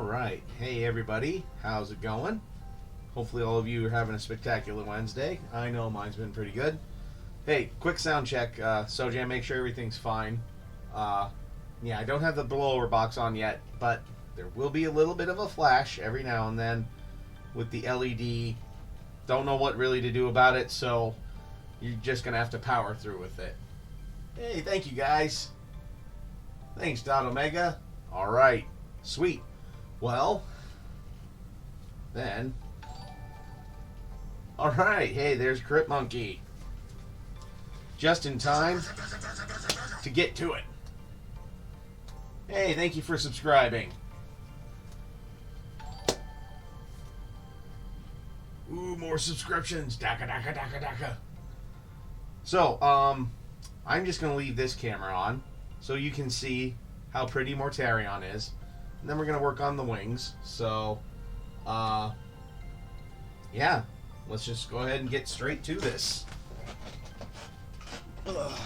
Alright, hey everybody, how's it going? Hopefully all of you are having a spectacular Wednesday. I know mine's been pretty good. Hey, quick sound check, Sojam, make sure everything's fine. Yeah, I don't have the blower box on yet, but there will be a little bit of a flash every now and then with the LED. Don't know what really to do about it, so you're just going to have to power through with it. Hey, thank you guys. Thanks, Dot Omega. Alright, sweet. Well, then, alright, hey, there's Crypt Monkey. Just in time to get to it. Hey, thank you for subscribing. Ooh, more subscriptions. Daka, daka, daka, daka. So, I'm just going to leave this camera on so you can see how pretty Mortarion is. And then we're going to work on the wings. So, yeah, let's just go ahead and get straight to this. Ugh.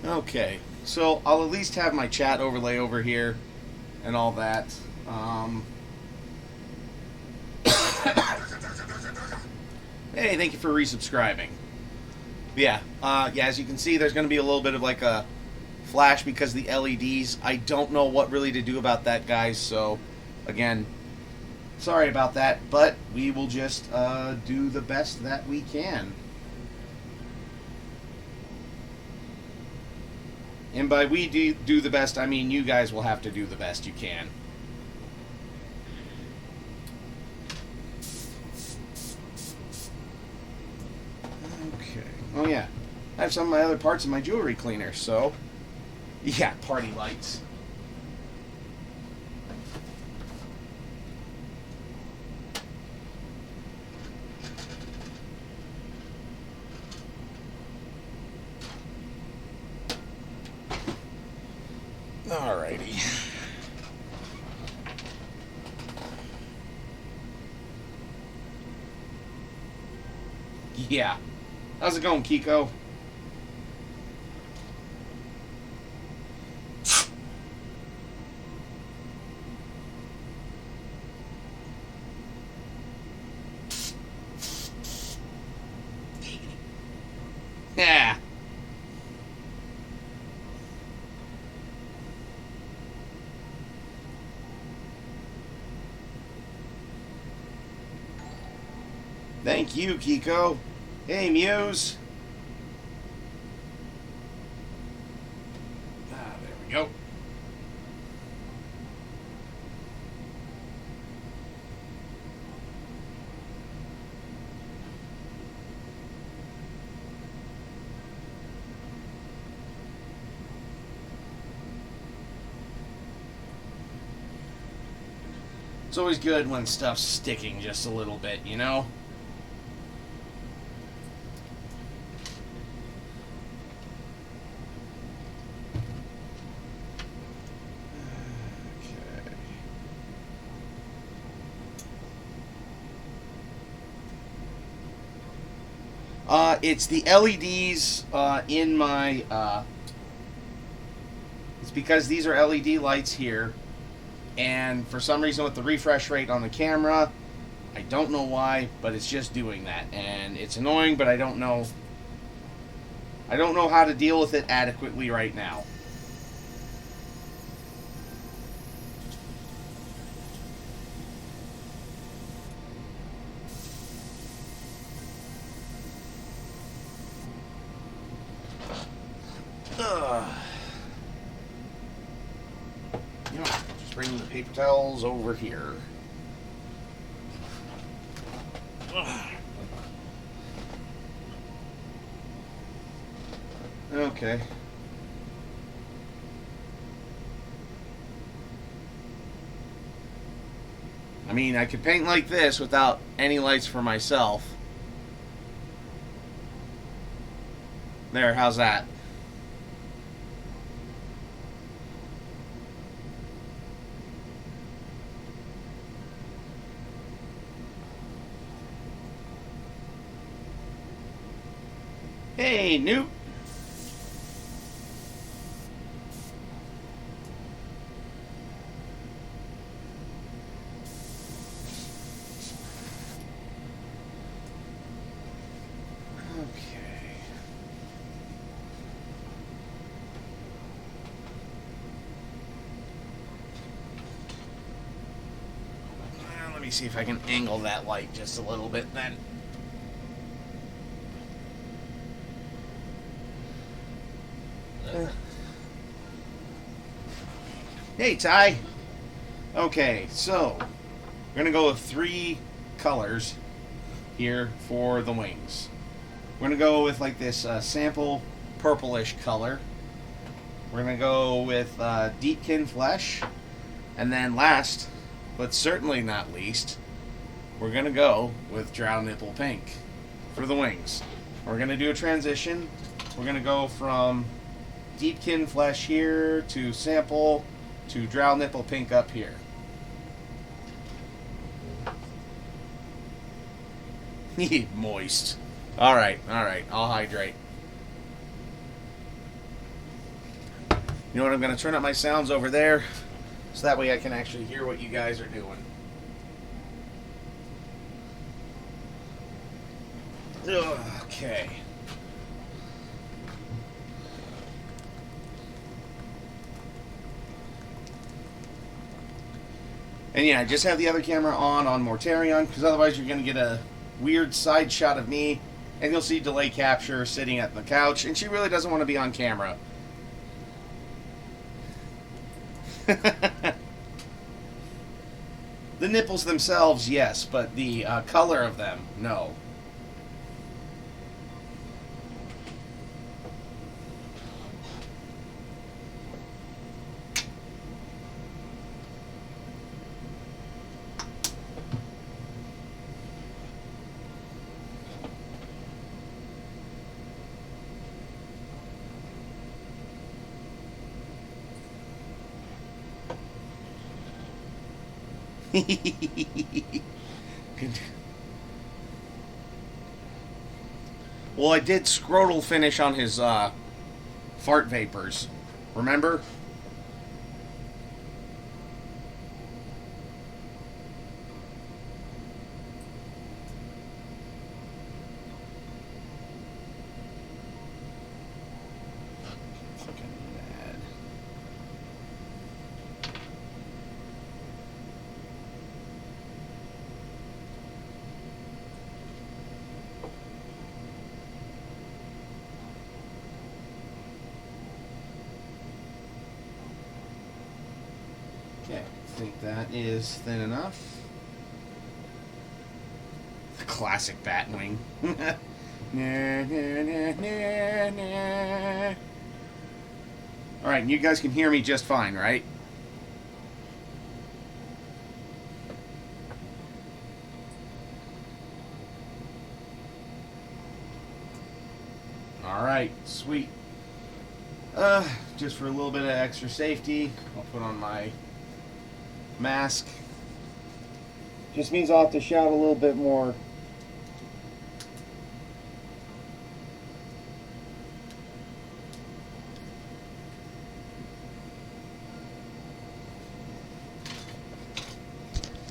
Okay, so I'll at least have my chat overlay over here and all that. Hey, thank you for resubscribing. Yeah, as you can see, there's going to be a little bit of like a flash because of the LEDs. I don't know what really to do about that, guys, so again, sorry about that, but we will just do the best that we can. And by we do the best, I mean you guys will have to do the best you can. Okay. Oh yeah. I have some of my other parts in my jewelry cleaner, so... yeah, party lights. Alrighty. Yeah. How's it going, Kiko? Yeah. Thank you, Kiko. Hey, Muse. There we go. It's always good when stuff's sticking just a little bit, you know? It's the LEDs in my... it's because these are LED lights here. And for some reason with the refresh rate on the camera, I don't know why, but it's just doing that. And it's annoying, but I don't know how to deal with it adequately right now. You know, just bring the paper towels over here. Okay. I mean, I could paint like this without any lights for myself. There, how's that? Hey, Newt. Let me see if I can angle that light just a little bit then. Hey, Ty. Okay, so we're gonna go with 3 colors here for the wings. We're gonna go with like this sample purplish color. We're gonna go with deepkin flesh, and then last, but certainly not least, we're gonna go with drow nipple pink for the wings. We're gonna do a transition. We're gonna go from deepkin flesh here to sample to drow nipple pink up here. Moist. All right. I'll hydrate. You know what? I'm going to turn up my sounds over there so that way I can actually hear what you guys are doing. Okay. And yeah, just have the other camera on Mortarion, because otherwise you're going to get a weird side shot of me, and you'll see delay capture sitting at the couch, and she really doesn't want to be on camera. The nipples themselves, yes, but the color of them, no. Well, I did scrotal finish on his fart vapors. Remember? Okay, I think that is thin enough. The classic bat wing. Alright, you guys can hear me just fine, right? Alright, sweet. Just for a little bit of extra safety, I'll put on my mask. Just means I'll have to shout a little bit more.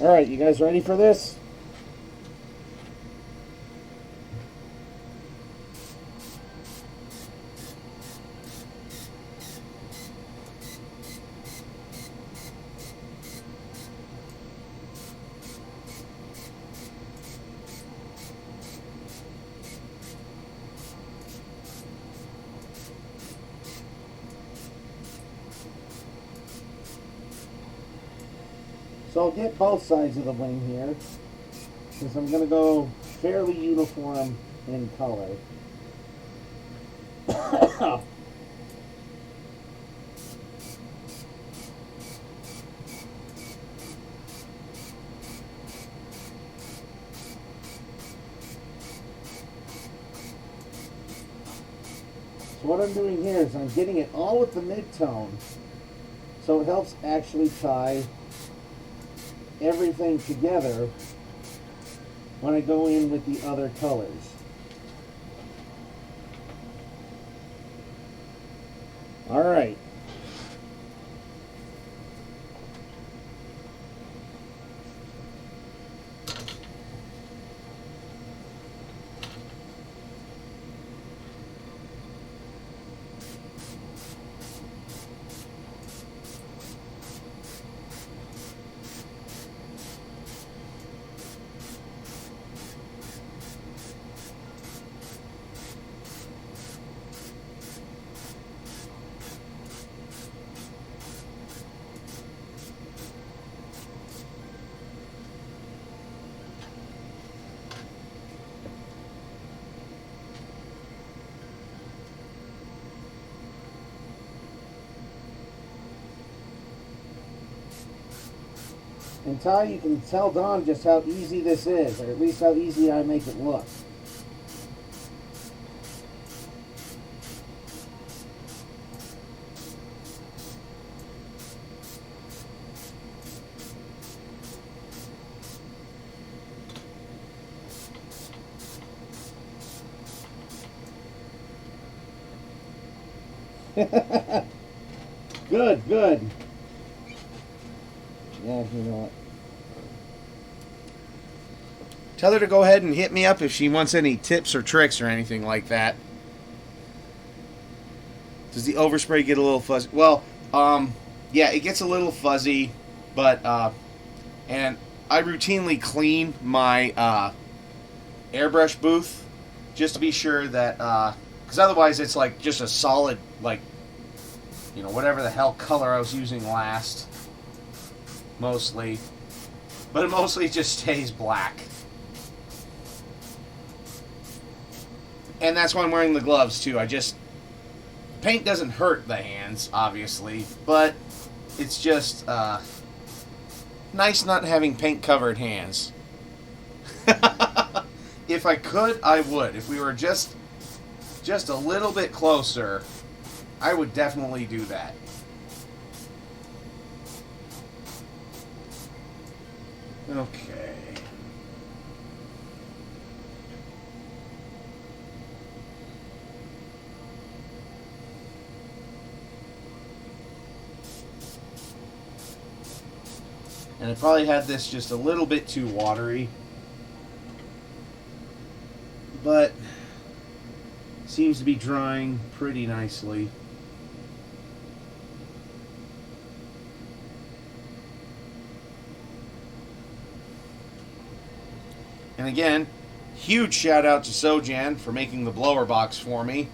Alright, you guys ready for this? So I'll get both sides of the wing here, because I'm going to go fairly uniform in color. So what I'm doing here is I'm getting it all with the mid-tone, so it helps actually tie everything together when I go in with the other colors. All right. And Ty, you can tell Don just how easy this is, or at least how easy I make it look. Good, good. Yeah, you know what? Tell her to go ahead and hit me up if she wants any tips or tricks or anything like that. Does the overspray get a little fuzzy? Well, yeah, it gets a little fuzzy, but, and I routinely clean my, airbrush booth just to be sure that, because otherwise it's like just a solid, like, you know, whatever the hell color I was using last. Mostly. But it mostly just stays black. And that's why I'm wearing the gloves, too. Paint doesn't hurt the hands, obviously. But it's just, nice not having paint-covered hands. If I could, I would. If we were just a little bit closer, I would definitely do that. Okay. And I probably had this just a little bit too watery. But seems to be drying pretty nicely. And again, huge shout out to Sojan for making the blower box for me.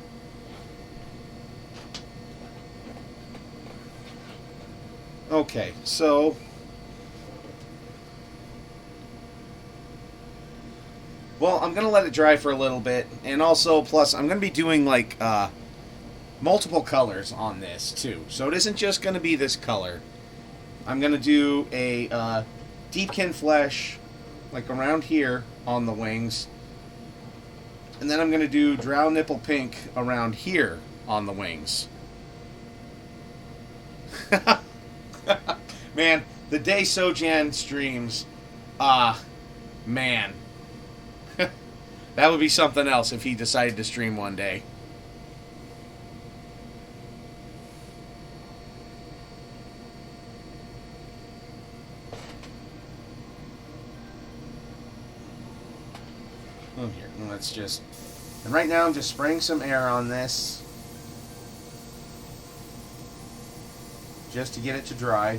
Okay, so well, I'm going to let it dry for a little bit, and also, plus, I'm going to be doing, like, multiple colors on this, too. So it isn't just going to be this color. I'm going to do a deepkin flesh, like, around here on the wings. And then I'm going to do drow nipple pink around here on the wings. Man, the day Sojan streams, man. That would be something else if he decided to stream one day. Oh, here, let's just... And right now I'm just spraying some air on this. Just to get it to dry.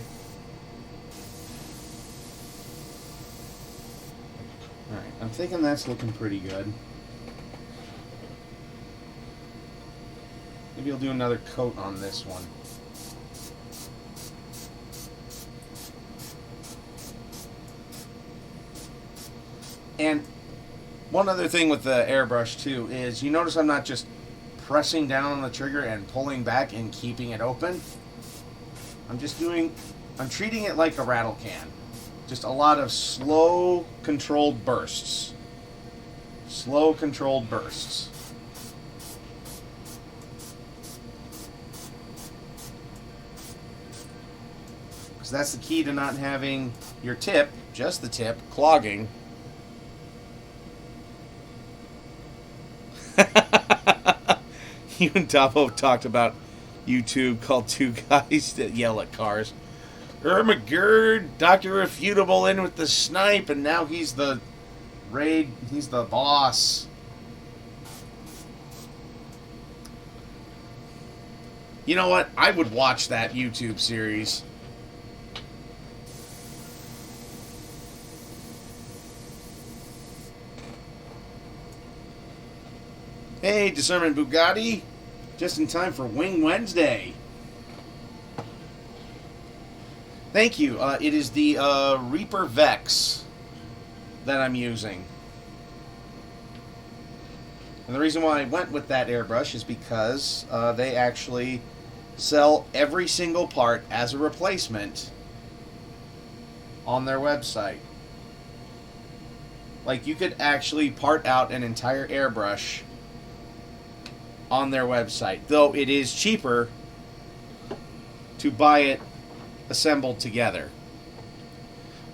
Alright, I'm thinking that's looking pretty good. Maybe I'll do another coat on this one. And one other thing with the airbrush too is you notice I'm not just pressing down on the trigger and pulling back and keeping it open. I'm treating it like a rattle can. Just a lot of slow, controlled bursts. Slow, controlled bursts. Because that's the key to not having your tip, just the tip, clogging. You and Topo talked about YouTube called Two Guys That Yell at Cars. Ermagerd, Dr. Refutable in with the snipe, and now he's the he's the boss. You know what? I would watch that YouTube series. Hey, Discernment Bugatti. Just in time for Wing Wednesday. Thank you. It is the Reaper Vex that I'm using. And the reason why I went with that airbrush is because they actually sell every single part as a replacement on their website. Like, you could actually part out an entire airbrush on their website, though it is cheaper to buy it assembled together.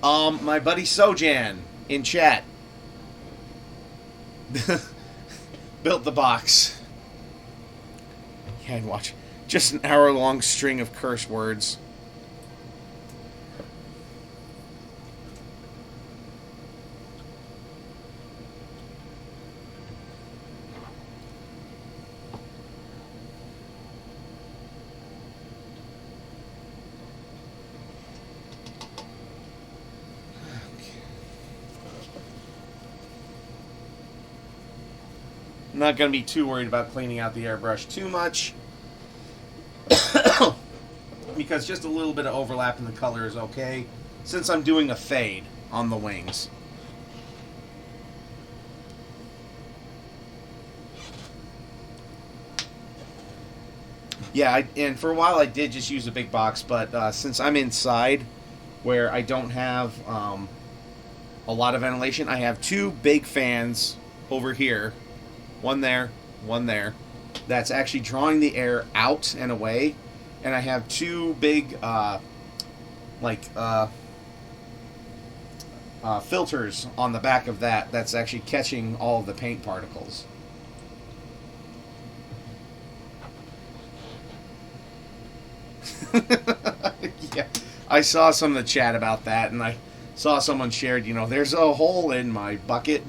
My buddy Sojan in chat built the box. Yeah, and watch. Just an hour-long string of curse words. I'm not going to be too worried about cleaning out the airbrush too much. Because just a little bit of overlap in the color is okay, since I'm doing a fade on the wings. Yeah, and for a while I did just use a big box, but since I'm inside where I don't have a lot of ventilation, I have two big fans over here. One there, one there. That's actually drawing the air out and away. And I have two big, filters on the back of that that's actually catching all of the paint particles. Yeah, I saw some of the chat about that, and I saw someone shared, there's a hole in my bucket,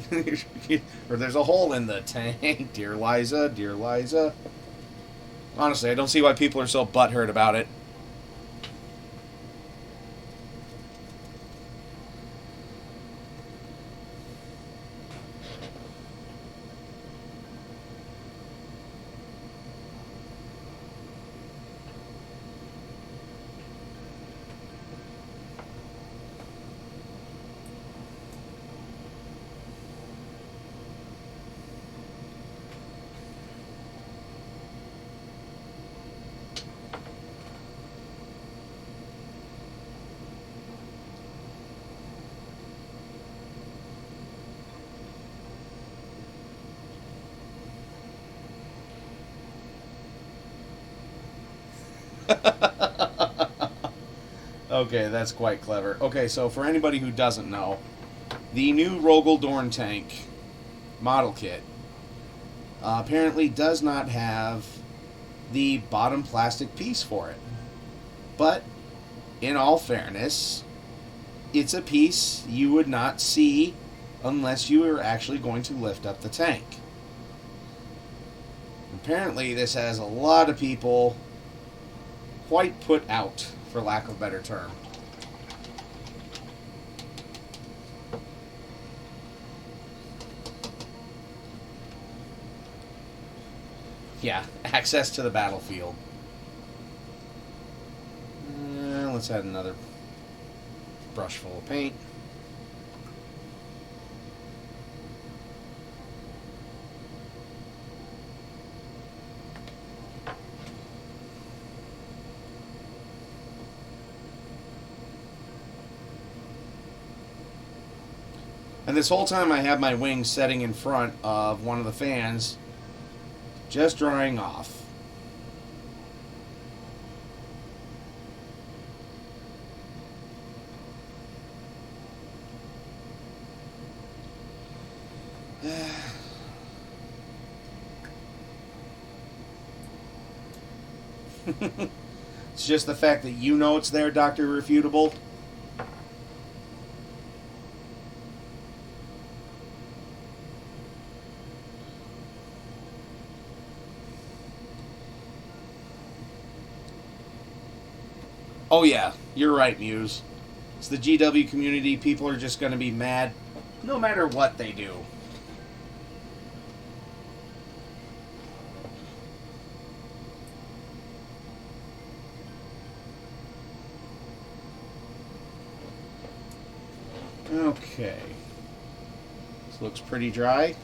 or there's a hole in the tank. Dear Liza, dear Liza. Honestly, I don't see why people are so butthurt about it. Okay, that's quite clever. Okay, so for anybody who doesn't know, the new Rogel Dorn tank model kit apparently does not have the bottom plastic piece for it. But, in all fairness, it's a piece you would not see unless you were actually going to lift up the tank. Apparently, this has a lot of people quite put out, for lack of a better term. Yeah, access to the battlefield. Let's add another brush full of paint. And this whole time I have my wings setting in front of one of the fans, just drying off. It's just the fact that you know it's there, Dr. Refutable. Oh yeah, you're right, Muse. It's the GW community. People are just going to be mad no matter what they do. Okay. This looks pretty dry.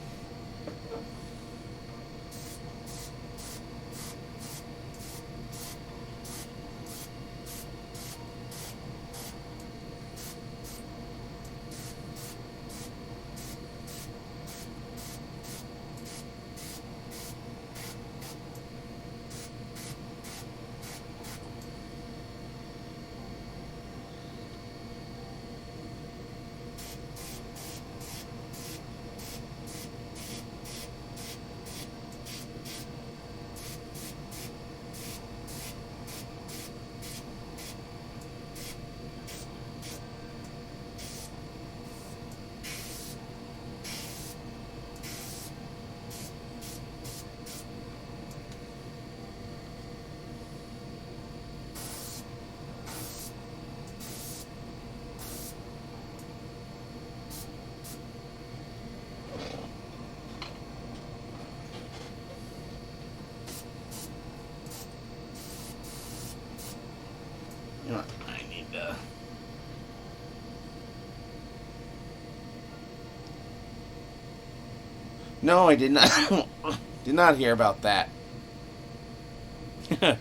You know what? I need to... No, I did not. Did not hear about that. Yabba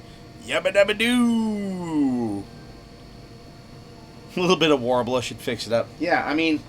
dabba doo. A little bit of warble should fix it up. Yeah, I mean...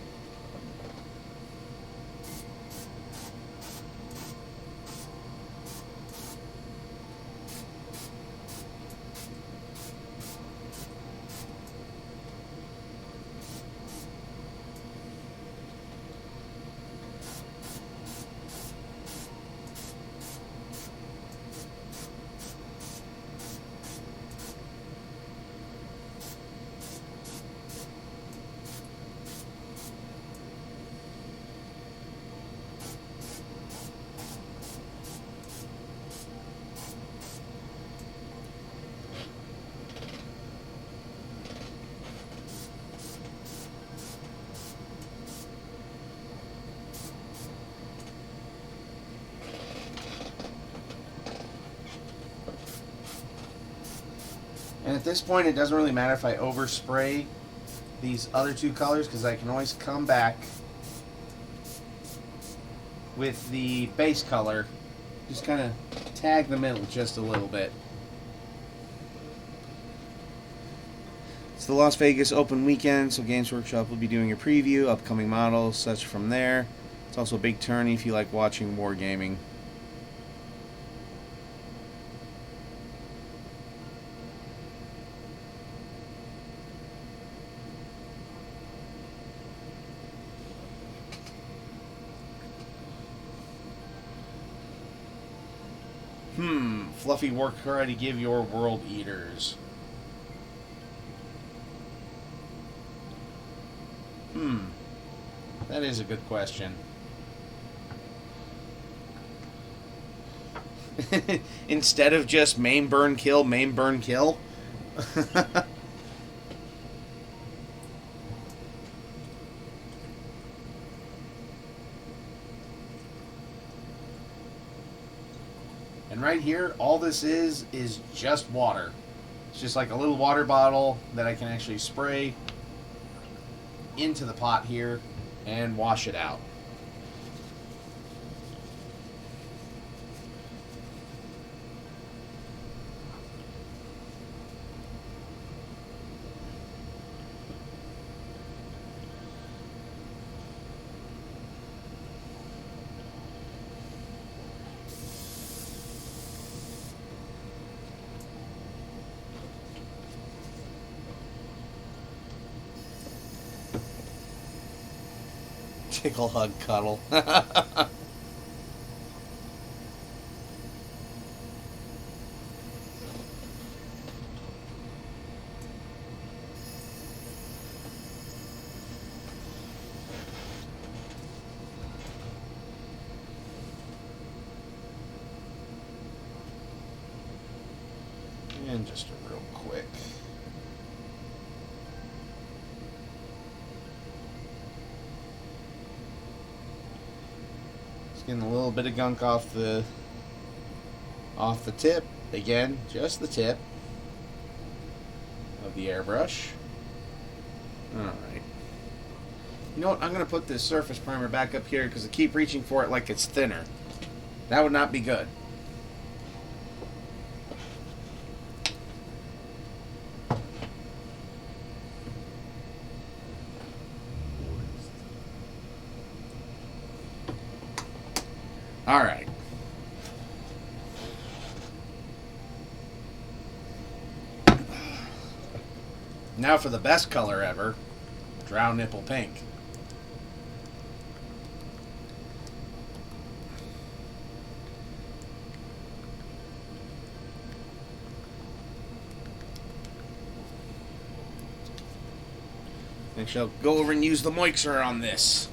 And at this point, it doesn't really matter if I overspray these other two colors, because I can always come back with the base color. Just kind of tag the middle just a little bit. It's the Las Vegas Open weekend, so Games Workshop will be doing a preview, upcoming models, such from there. It's also a big tourney if you like watching wargaming. Fluffy work hard to give your world eaters. That is a good question. Instead of just main burn kill, main burn kill. And right here, all this is just water. It's just like a little water bottle that I can actually spray into the pot here and wash it out. Tickle, hug, cuddle. Getting a little bit of gunk off the tip. Again, just the tip of the airbrush. Alright. You know what? I'm going to put this surface primer back up here because I keep reaching for it like it's thinner. That would not be good. Alright. Now for the best color ever, Drow Nipple Pink. I shall go over and use the moixer on this.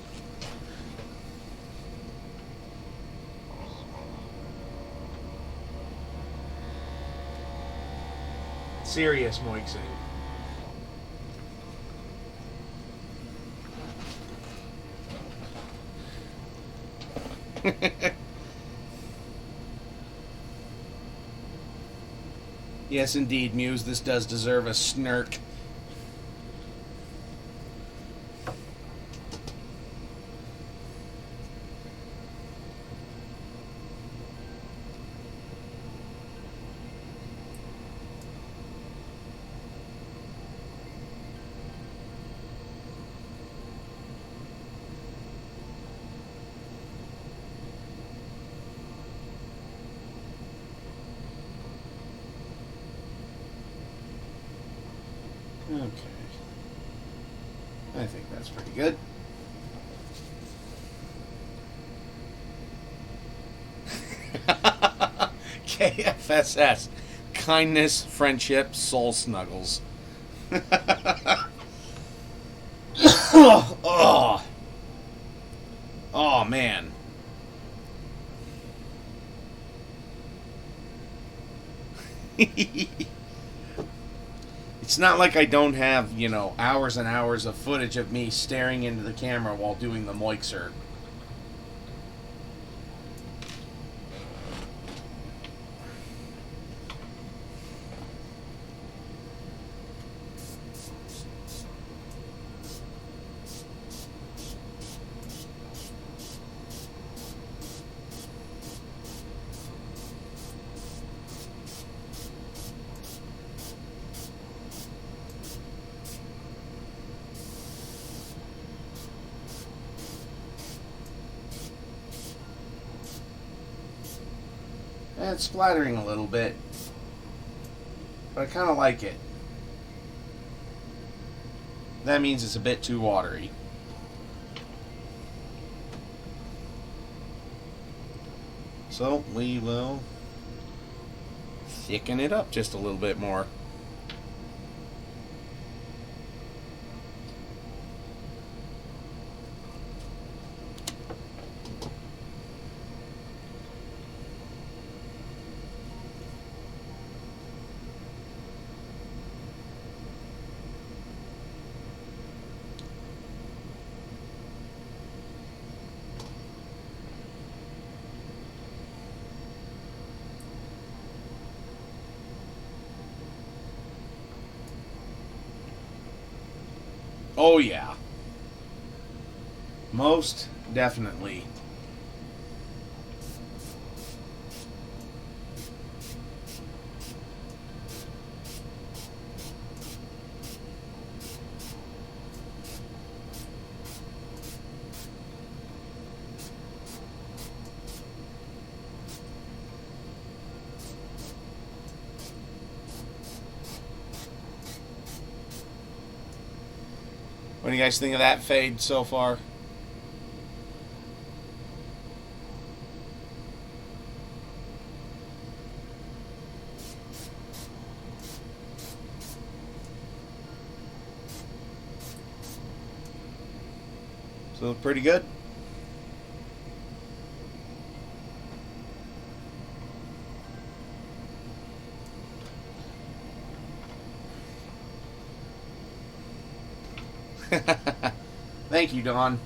Serious moixing. Yes, indeed, Muse. This does deserve a snirk. Okay. I think that's pretty good. KFSS. Kindness, friendship, soul snuggles. Oh. Oh, man. It's not like I don't have, you know, hours and hours of footage of me staring into the camera while doing the moixer. And it's splattering a little bit, but I kind of like it. That means it's a bit too watery. So we will thicken it up just a little bit more. Oh yeah. Most definitely. What do you guys think of that fade so far? So pretty good. Thank you, Don.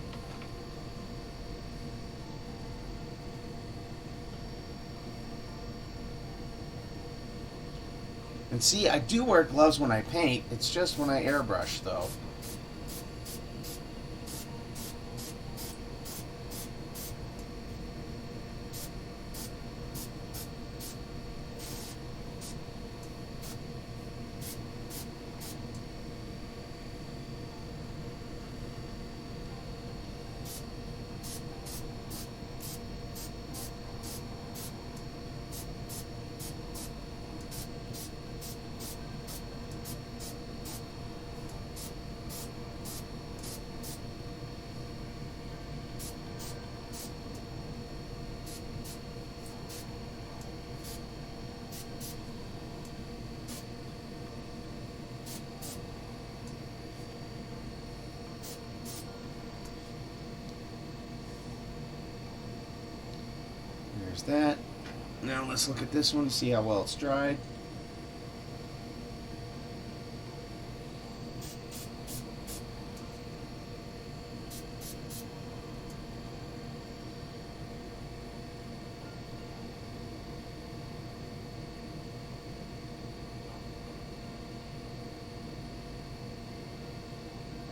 And see, I do wear gloves when I paint. It's just when I airbrush, though. There's that. Now let's look at this one to see how well it's dried.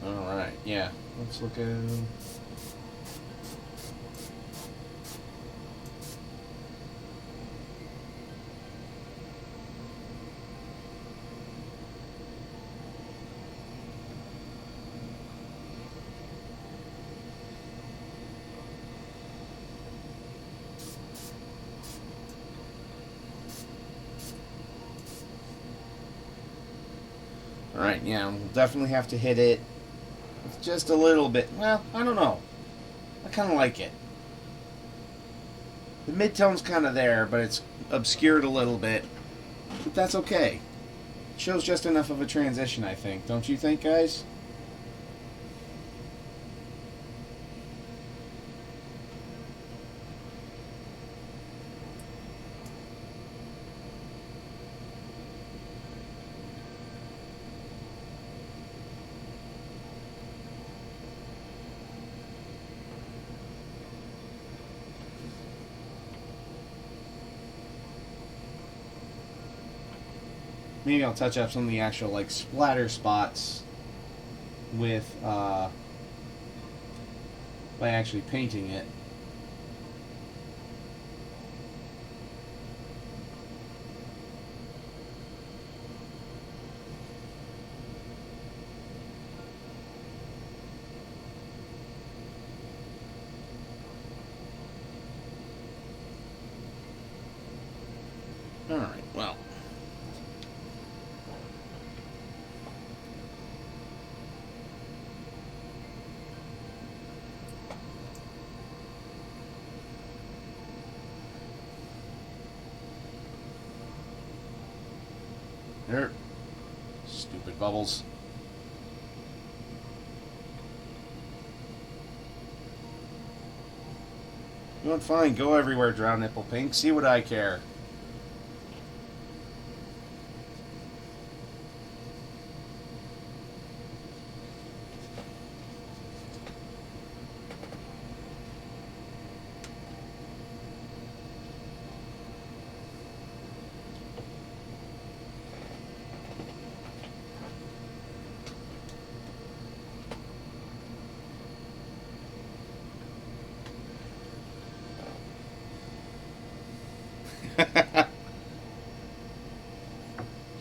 Alright, yeah. Let's look at... Alright, yeah, we'll definitely have to hit it with just a little bit. Well, I don't know. I kind of like it. The mid-tone's kind of there, but it's obscured a little bit. But that's okay. It shows just enough of a transition, I think. Don't you think, guys? Maybe I'll touch up some of the actual, like, splatter spots with, by actually painting it. Alright, well. There. Stupid bubbles. You want fine, go everywhere, Drown Nipple Pink. See what I care.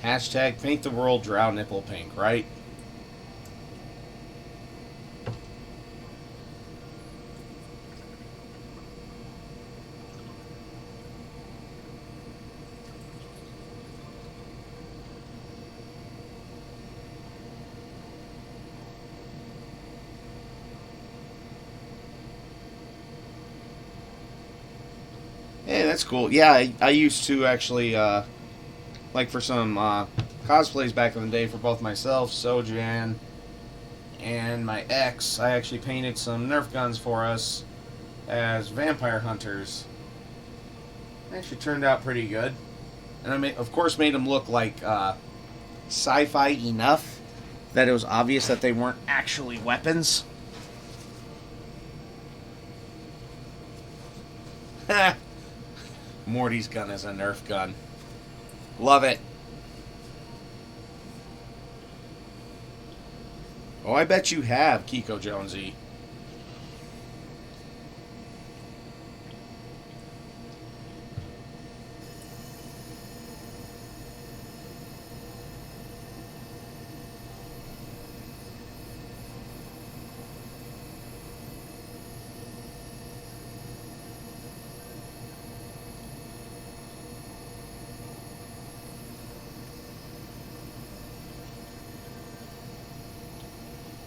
Hashtag paint the world Drown Nipple Pink, right? Hey, that's cool. Yeah, I used to actually, like for some cosplays back in the day for both myself, Sojan, and my ex, I actually painted some Nerf guns for us as vampire hunters. It actually turned out pretty good. And I, of course, made them look like sci-fi enough that it was obvious that they weren't actually weapons. Morty's gun is a Nerf gun. Love it. Oh, I bet you have, Kiko Jonesy.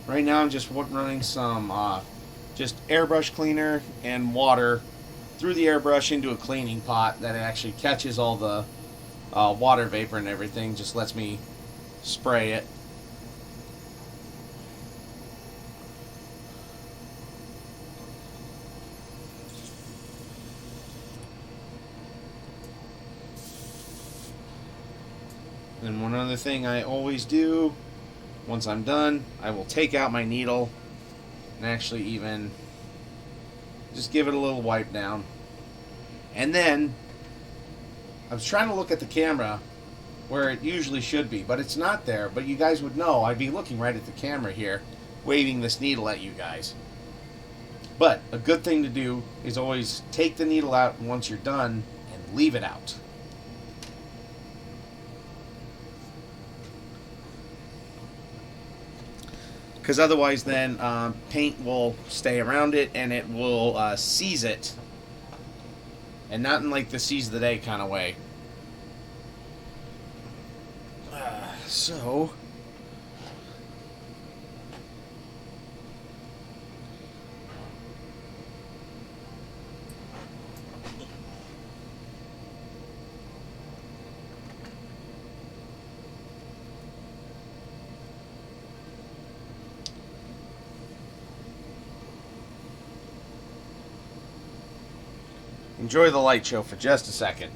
Right now I'm just running some just airbrush cleaner and water through the airbrush into a cleaning pot that actually catches all the water vapor and everything. Just lets me spray it. And one other thing I always do, once I'm done, I will take out my needle and actually even just give it a little wipe down. And then, I was trying to look at the camera where it usually should be, but it's not there. But you guys would know, I'd be looking right at the camera here, waving this needle at you guys. But a good thing to do is always take the needle out once you're done and leave it out. Because otherwise then paint will stay around it and it will seize it. And not in like the seize the day kind of way. So... enjoy the light show for just a second.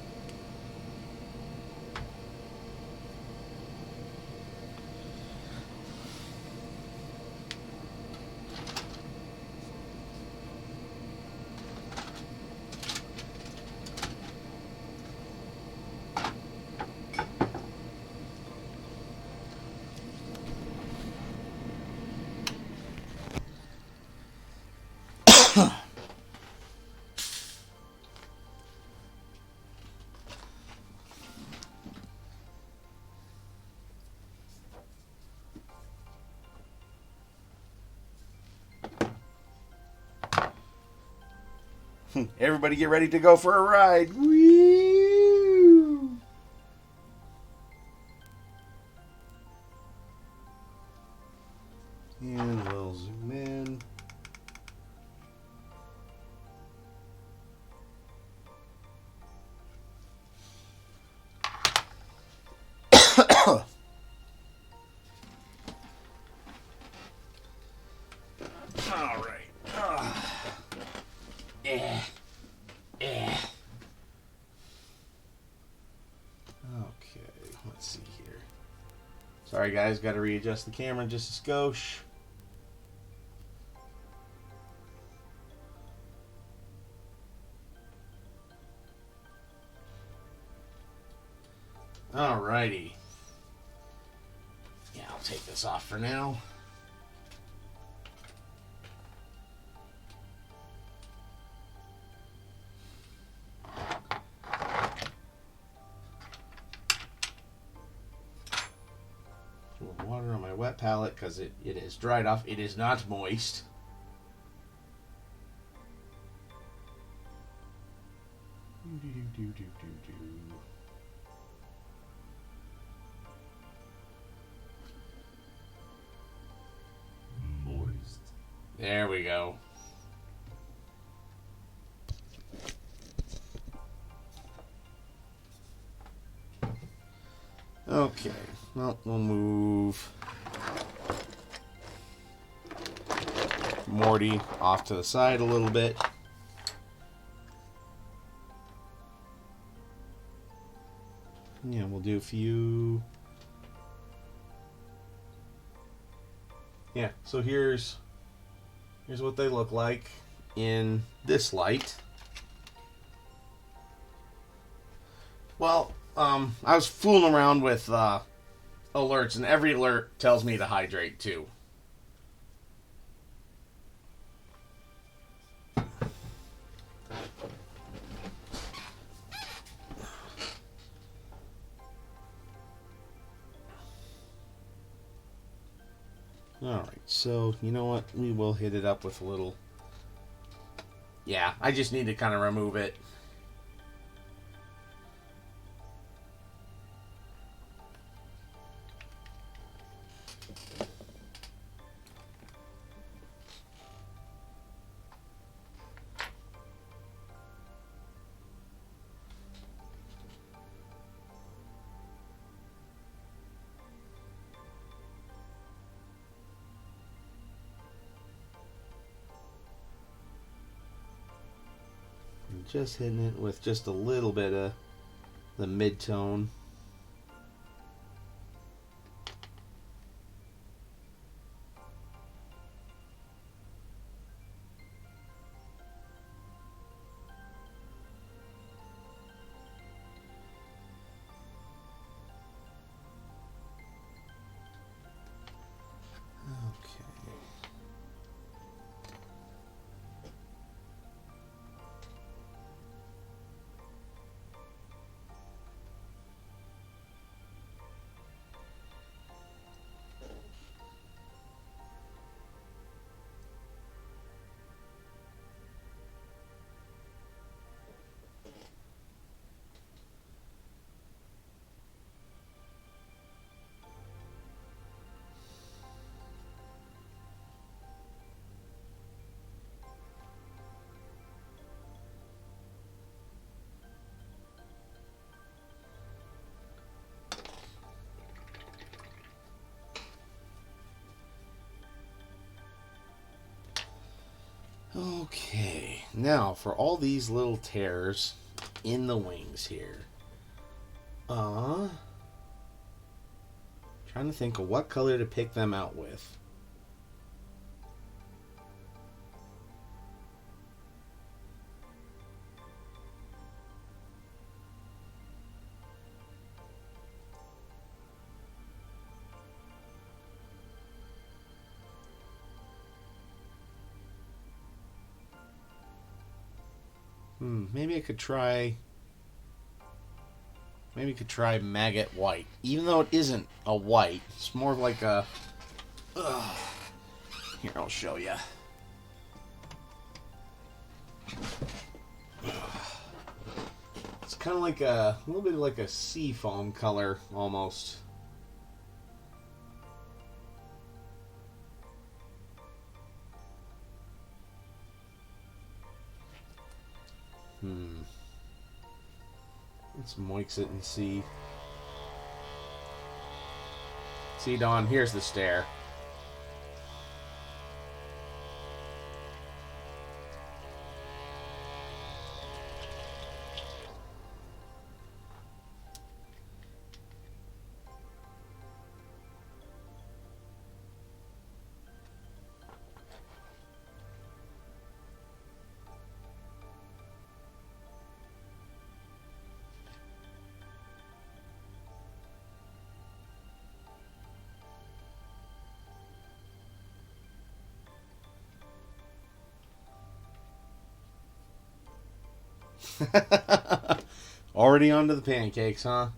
Everybody get ready to go for a ride. Woo! And we'll zoom in. All right. Okay, let's see here. Sorry guys, got to readjust the camera just a skosh. Alrighty. Yeah, I'll take this off for now. Water on my wet palette because it is dried off. It is not moist. Moist. There we go. Okay, well, we'll move Morty off to the side a little bit. Yeah, we'll do a few. Yeah, so here's what they look like in this light. Well, I was fooling around with alerts, and every alert tells me to hydrate too. Alright, so you know what? We will hit it up with a little... Yeah, I just need to kind of remove it. Just hitting it with just a little bit of the mid-tone. Okay, now for all these little tears in the wings here. Trying to think of what color to pick them out with. Maybe I could try... Maybe I could try Maggot White. Even though it isn't a white, it's more like a... Here, I'll show you. It's kind of like a little bit like a sea foam color, almost. Let's moix it and see. See, Dawn, here's the stare. Already onto the pancakes, huh?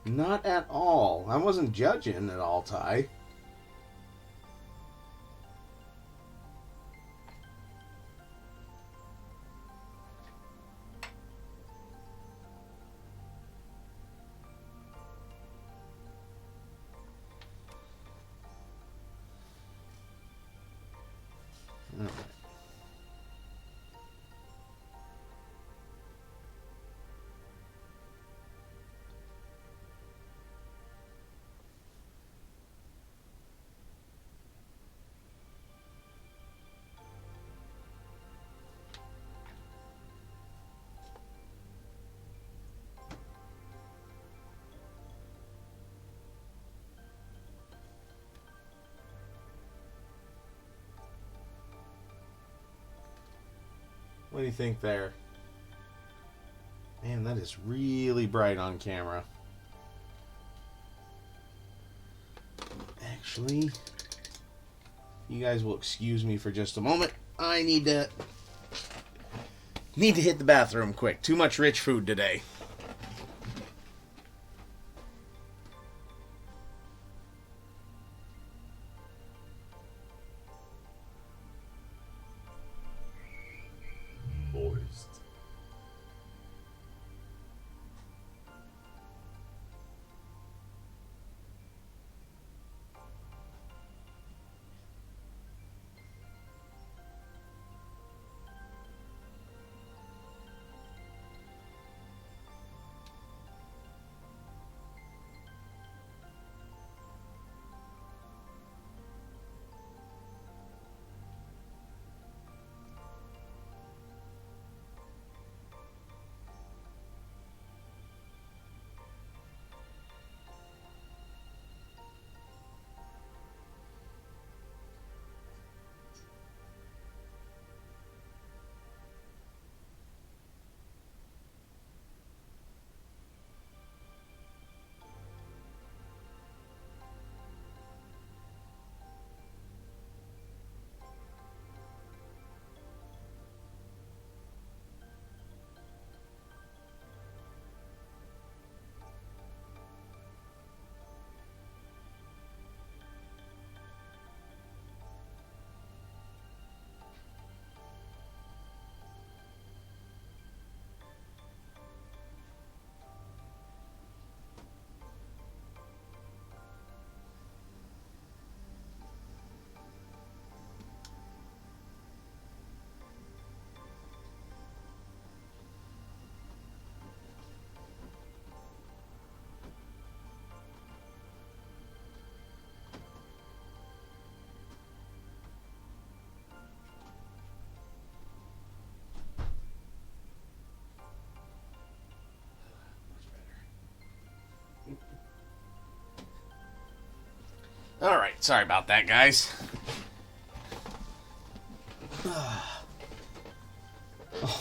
Not at all. I wasn't judging at all, Ty. All right. What do you think there? Man, that is really bright on camera. Actually, you guys will excuse me for just a moment. I need to hit the bathroom quick. Too much rich food today. Moist. Alright, sorry about that, guys. Oh,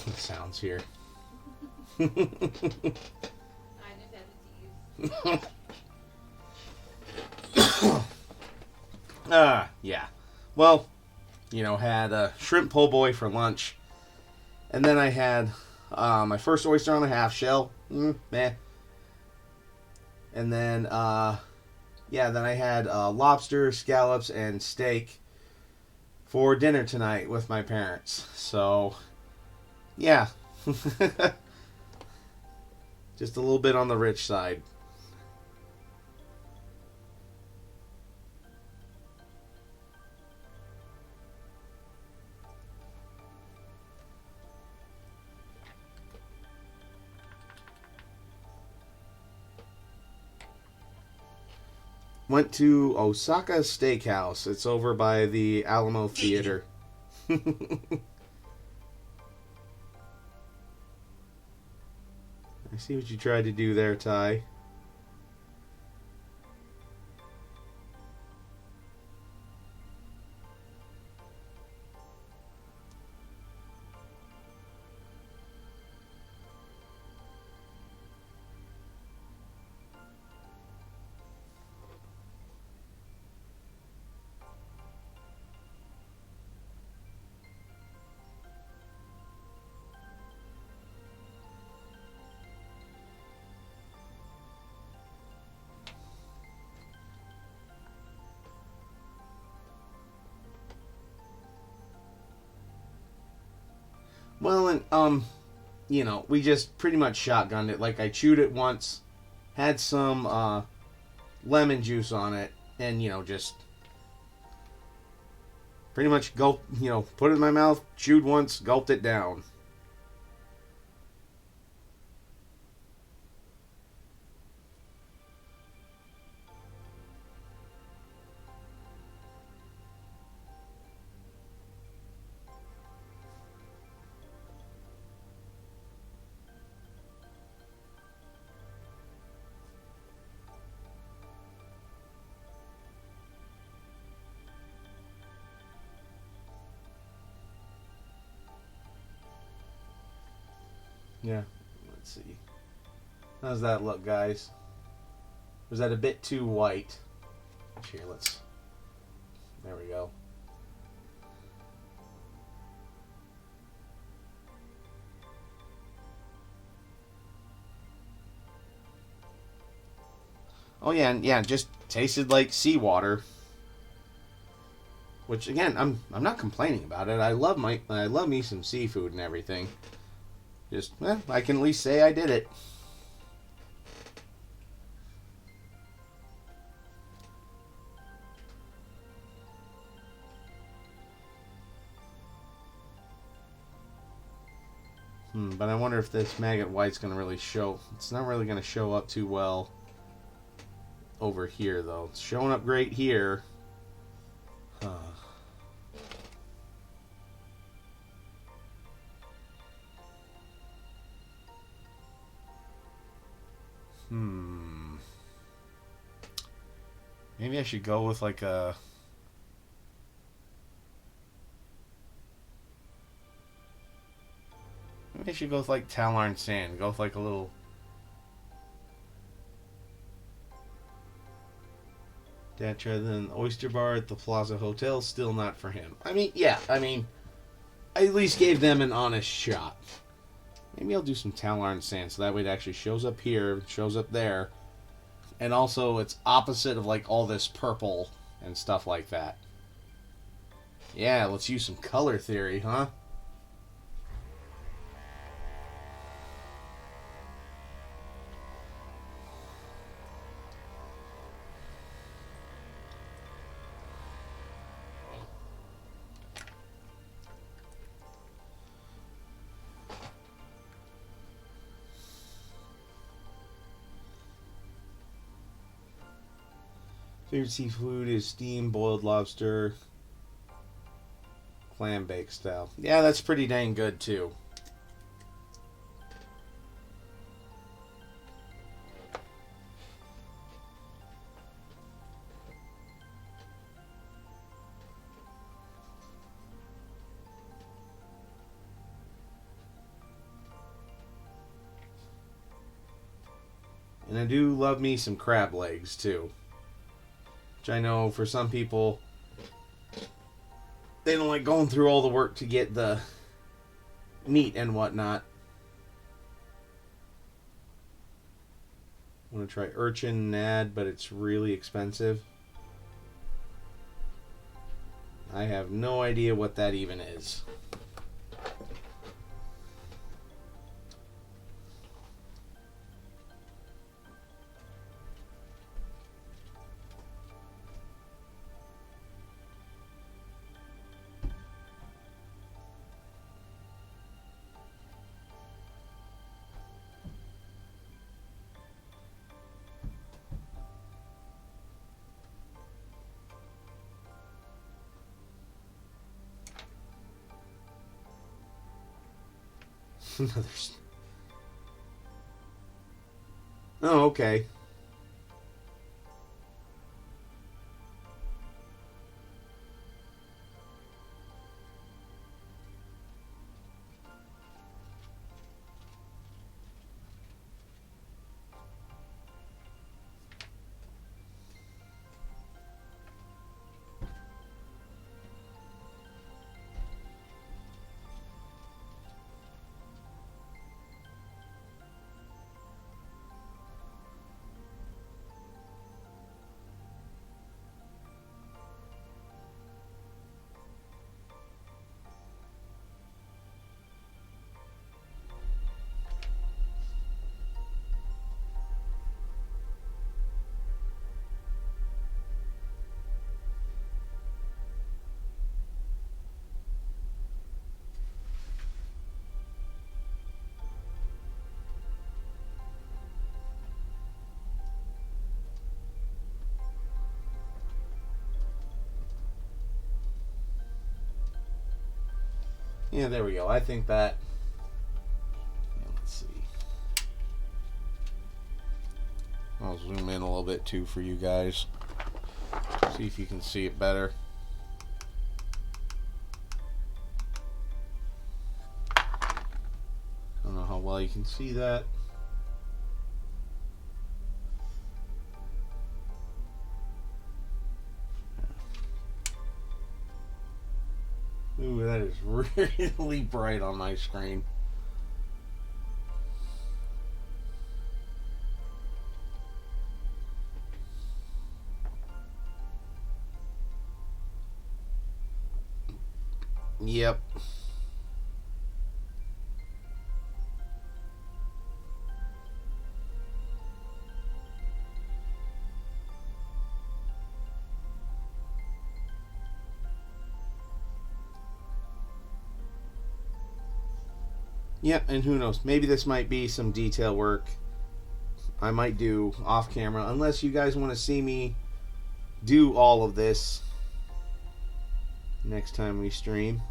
the sounds here. I just had to tease. Yeah. Well, had a shrimp po' boy for lunch. And then I had my first oyster on a half shell. Meh. And then, then I had lobster, scallops, and steak for dinner tonight with my parents. So, yeah. Just a little bit on the rich side. Went to Osaka Steakhouse. It's over by the Alamo Theater. I see what you tried to do there, Ty. Well, and, we just pretty much shotgunned it. Like, I chewed it once, had some, lemon juice on it, and, just pretty much gulped, put it in my mouth, chewed once, gulped it down. Yeah. Let's see. How's that look, guys? Was that a bit too white? Here, let's... There we go. Oh yeah, and yeah, just tasted like seawater. Which again, I'm not complaining about it. I love me some seafood and everything. Just, I can at least say I did it. But I wonder if this maggot white's going to really show. It's not really going to show up too well over here, though. It's showing up great here. Maybe I should go with like a... Maybe I should go with like Talarn sand. Go with like a little... That rather than Oyster Bar at the Plaza Hotel, still not for him. I mean, yeah, I at least gave them an honest shot. Maybe I'll do some Talarn sand so that way it actually shows up here, shows up there. And also it's opposite of like all this purple and stuff like that. Yeah, let's use some color theory, huh? Favorite seafood is steamed boiled lobster, clam bake style. Yeah, that's pretty dang good too. And I do love me some crab legs too. Which I know for some people, they don't like going through all the work to get the meat and whatnot. I want to try urchin nad, but it's really expensive. I have no idea what that even is. Oh, okay. Yeah, there we go. I think that... Yeah, let's see. I'll zoom in a little bit too for you guys. See if you can see it better. I don't know how well well you can see that. Ooh, that is really bright on my screen. Yep. Yep, and who knows? Maybe this might be some detail work I might do off camera, unless you guys want to see me do all of this next time we stream.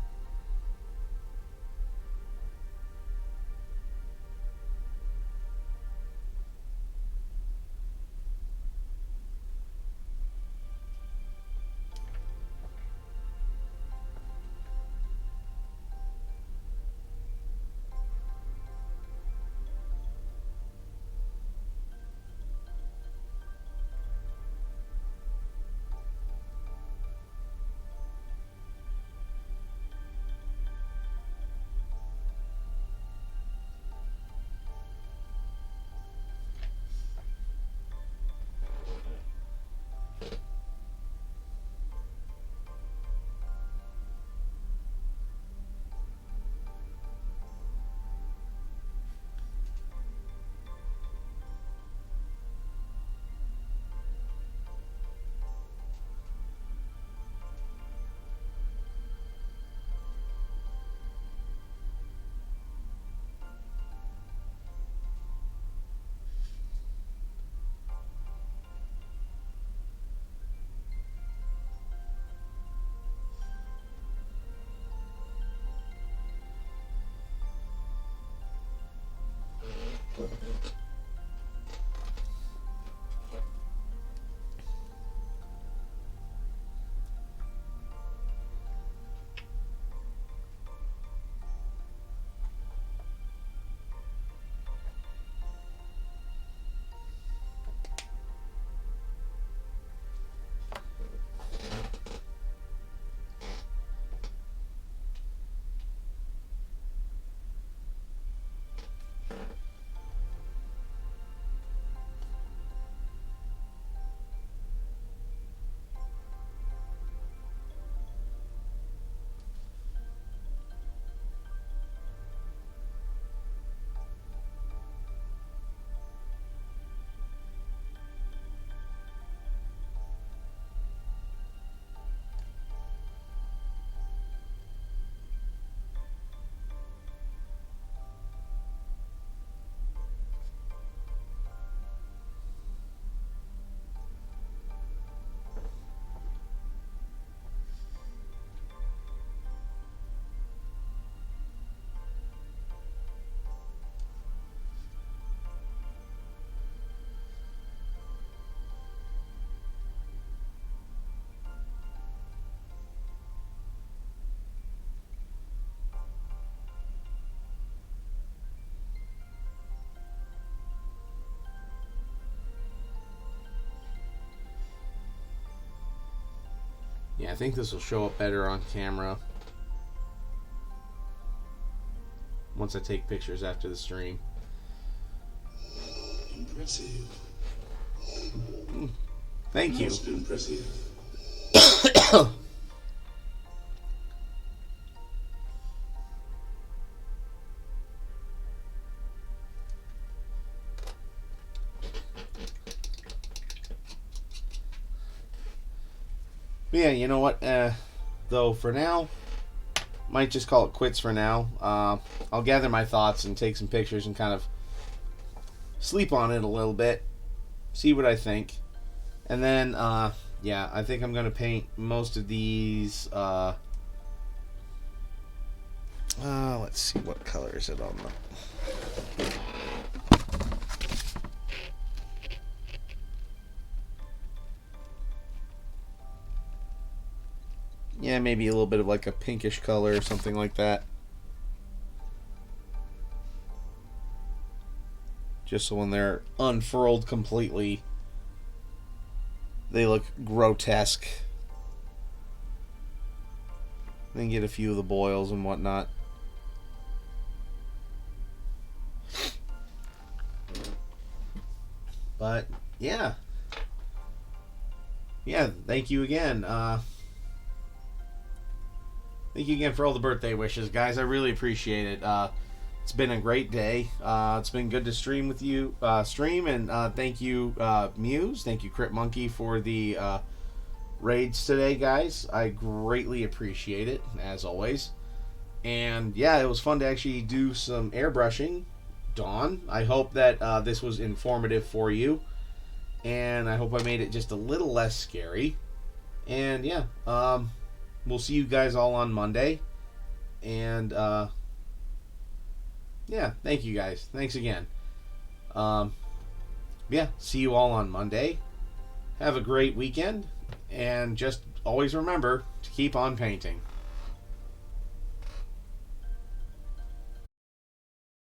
Yeah, I think this will show up better on camera once I take pictures after the stream. Impressive. Thank you. Most impressive. Yeah, you know what? Though for now, might just call it quits for now. I'll gather my thoughts and take some pictures and kind of sleep on it a little bit, see what I think, and then yeah, I think I'm gonna paint most of these. Let's see, what color is it on the. Yeah, maybe a little bit of like a pinkish color or something like that. just so when they're unfurled completely, they look grotesque. Then get a few of the boils and whatnot. But yeah, thank you again. Thank you again for all the birthday wishes, guys. I really appreciate it. It's been a great day. It's been good to stream with you, and thank you, Muse. Thank you, Crypt Monkey, for the raids today, guys. I greatly appreciate it, as always. And yeah, it was fun to actually do some airbrushing, Dawn. I hope that this was informative for you, and I hope I made it just a little less scary. And yeah, we'll see you guys all on Monday. And yeah, thank you guys. Thanks again. Yeah, see you all on Monday. Have a great weekend, and just always remember to keep on painting.